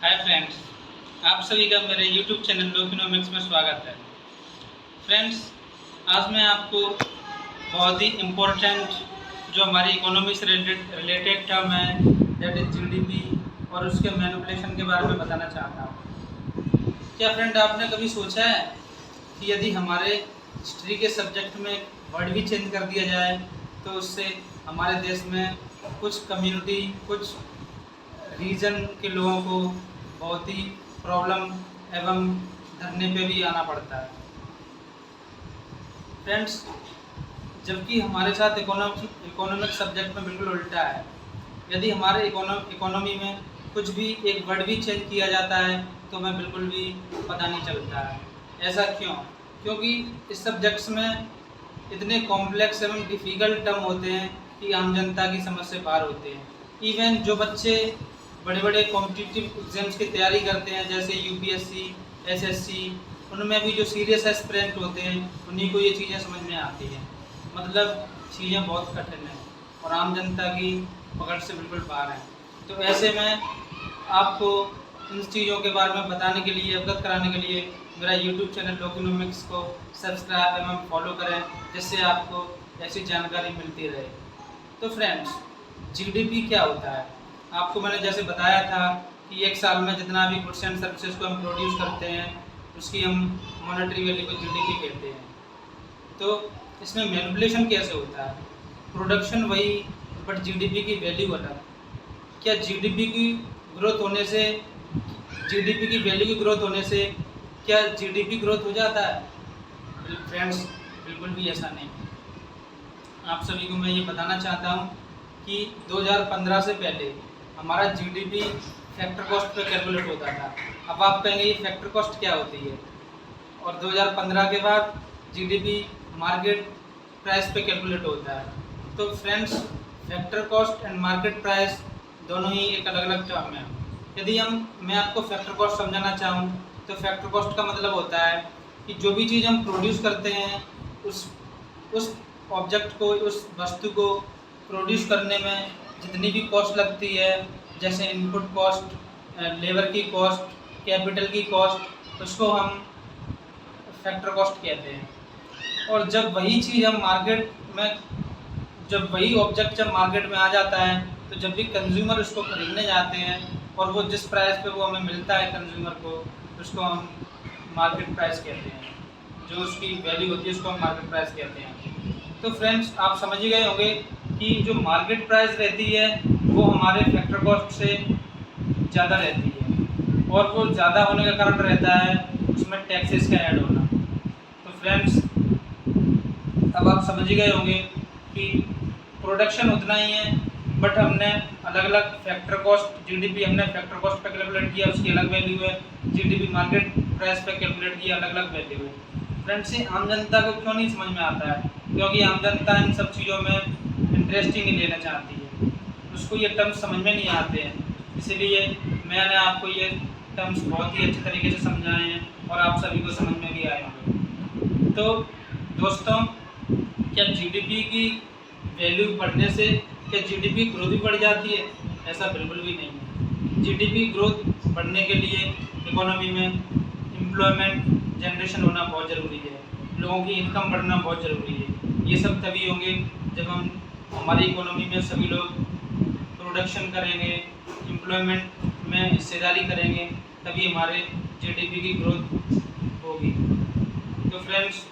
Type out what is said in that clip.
Hi friends, आप सभी का मेरे YouTube चैनल लोकिनोमिक्स में स्वागत है। फ्रेंड्स, आज मैं आपको बहुत ही इम्पोर्टेंट जो हमारी इकोनॉमी से रिलेटेड टर्म है, दैट इज जीडीपी, और उसके मैनिपुलेशन के बारे में बताना चाहता हूँ। क्या फ्रेंड, आपने कभी सोचा है कि यदि हमारे हिस्ट्री के सब्जेक्ट में वर्ड भी चेंज कर दिया जाए तो उससे हमारे देश में कुछ कम्युनिटी, कुछ रीजन के लोगों को बहुत ही प्रॉब्लम एवं धरने पे भी आना पड़ता है। फ्रेंड्स, जबकि हमारे साथ इकोनॉमिक सब्जेक्ट में बिल्कुल उल्टा है। यदि हमारे इकोनॉमी में कुछ भी एक वर्ड भी चेंज किया जाता है तो हमें बिल्कुल भी पता नहीं चलता है। ऐसा क्यों? क्योंकि इस सब्जेक्ट्स में इतने कॉम्प्लेक्स एवं डिफ़िकल्ट टर्म होते हैं कि आम जनता की समझ से बाहर होते हैं। इवन जो बच्चे बड़े बड़े कॉम्पिटिटिव एग्जाम्स की तैयारी करते हैं, जैसे यूपीएससी, एसएससी, उनमें भी जो सीरियस एस्पिरेंट होते हैं उन्हीं को ये चीज़ें समझ में आती हैं। मतलब चीज़ें बहुत कठिन हैं और आम जनता की पकड़ से बिल्कुल बाहर हैं। तो ऐसे में आपको इन चीज़ों के बारे में बताने के लिए, अवगत कराने के लिए मेरा यूट्यूब चैनल लोकिनोमिक्स को सब्सक्राइब एवं फॉलो करें, जिससे आपको ऐसी जानकारी मिलती रहे। तो फ्रेंड्स, जीडीपी क्या होता है? आपको मैंने जैसे बताया था कि एक साल में जितना भी गुड्स एंड सर्विसेज को हम प्रोड्यूस करते हैं उसकी हम मॉनेटरी वैल्यू को जीडीपी कहते हैं। तो इसमें मैनिपुलेशन कैसे होता है? प्रोडक्शन वही, बट जीडीपी की वैल्यू अलग। क्या जीडीपी की ग्रोथ होने से, जीडीपी की वैल्यू की ग्रोथ होने से क्या जीडीपी ग्रोथ हो जाता है? फ्रेंड्स, बिल्कुल भी ऐसा नहीं। आप सभी को मैं ये बताना चाहता हूँ कि 2015 से पहले हमारा जीडीपी फैक्टर कॉस्ट पे कैलकुलेट होता था। अब आप कहेंगे ये फैक्टर कॉस्ट क्या होती है? और 2015 के बाद जीडीपी मार्केट प्राइस पे कैलकुलेट होता है। तो friends, factor cost and market price दोनों ही एक अलग अलग टर्म है। यदि मैं आपको फैक्टर कॉस्ट समझाना चाहूँ तो फैक्टर कॉस्ट का मतलब होता है कि जो भी चीज़ हम प्रोड्यूस करते हैं उस ऑब्जेक्ट को, उस वस्तु को प्रोड्यूस करने में जितनी भी कॉस्ट लगती है, जैसे इनपुट कॉस्ट, लेबर की कॉस्ट, कैपिटल की कॉस्ट, उसको हम फैक्टर कॉस्ट कहते हैं। और जब वही चीज़ हम मार्केट में, जब वही ऑब्जेक्ट जब मार्केट में आ जाता है तो जब भी कंज्यूमर उसको खरीदने जाते हैं और वो जिस प्राइस पे वो हमें मिलता है कंज्यूमर को, उसको हम मार्केट प्राइस कहते हैं। जो उसकी वैल्यू होती है उसको हम मार्केट प्राइस कहते हैं। तो फ्रेंड्स, आप समझ ही गए होंगे कि जो मार्केट प्राइस रहती है वो हमारे फैक्टर कॉस्ट से ज़्यादा रहती है, और वो ज़्यादा होने का कारण रहता है उसमें टैक्सेस का ऐड होना। तो फ्रेंड्स, अब आप समझ ही गए होंगे कि प्रोडक्शन उतना ही है, बट हमने अलग अलग फैक्टर कॉस्ट, जीडीपी हमने फैक्टर कॉस्ट पे कैलकुलेट किया, उसकी अलग वैल्यू है। जीडीपी मार्केट प्राइस पे कैलकुलेट किया, अलग अलग वैल्यू है। फ्रेंड्स, ये आम जनता को क्यों नहीं समझ में आता है? क्योंकि आम जनता इन सब चीज़ों में इंटरेस्ट ही नहीं लेना चाहती है, उसको ये टर्म्स समझ में नहीं आते हैं। इसीलिए मैंने आपको ये टर्म्स बहुत ही अच्छे तरीके से समझाए हैं और आप सभी को समझ में भी आए होंगे। तो दोस्तों, क्या जीडीपी की वैल्यू बढ़ने से क्या जीडीपी ग्रोथ भी बढ़ जाती है? ऐसा बिल्कुल भी नहीं है। जीडीपी ग्रोथ बढ़ने के लिए इकोनॉमी में एम्प्लॉयमेंट जनरेशन होना बहुत ज़रूरी है, लोगों की इनकम बढ़ना बहुत ज़रूरी है। ये सब तभी होंगे जब हम, हमारी इकोनॉमी में सभी लोग प्रोडक्शन करेंगे, एम्प्लॉयमेंट में हिस्सेदारी करेंगे, तभी हमारे जीडीपी की ग्रोथ होगी। तो फ्रेंड्स,